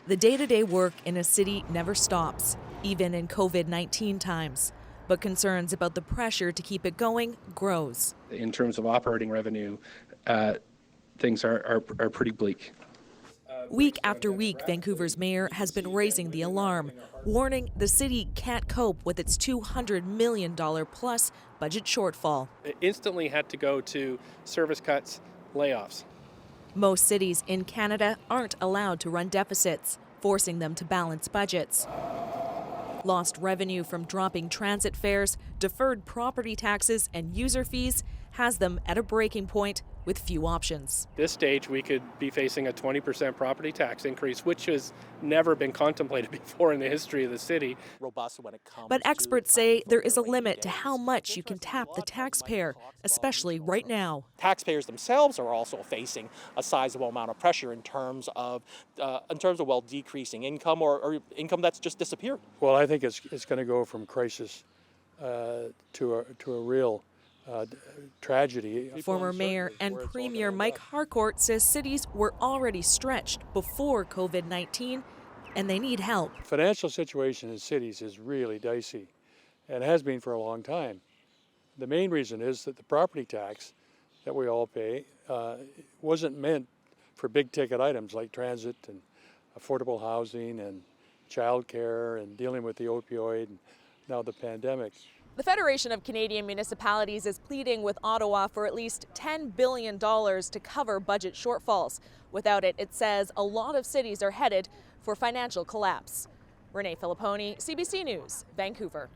The day-to-day work in a city never stops, even in COVID-19 times. But concerns about the pressure to keep it going grows. In terms of operating revenue, things are pretty bleak. Week after week, Vancouver's mayor has been raising the alarm, warning the city can't cope with its $200 million plus budget shortfall. It instantly had to go to service cuts, layoffs. Most cities in Canada aren't allowed to run deficits, forcing them to balance budgets. Lost revenue from dropping transit fares, deferred property taxes, and user fees has them at a breaking point with few options. This stage, we could be facing a 20% property tax increase, which has never been contemplated before in the history of the city. But experts say there is a limit to how much you can tap the taxpayer, especially right now. Taxpayers themselves are also facing a sizable amount of pressure in terms of decreasing income or income that's just disappeared. Well, I think it's going to go from crisis to a real tragedy. Former Mayor and Premier Mike Harcourt says cities were already stretched before COVID-19 and they need help. Financial situation in cities is really dicey and has been for a long time. The main reason is that the property tax that we all pay wasn't meant for big ticket items like transit and affordable housing and childcare and dealing with the opioid and now the pandemic. The Federation of Canadian Municipalities is pleading with Ottawa for at least $10 billion to cover budget shortfalls. Without it, it says a lot of cities are headed for financial collapse. Renee Filipponi, CBC News, Vancouver.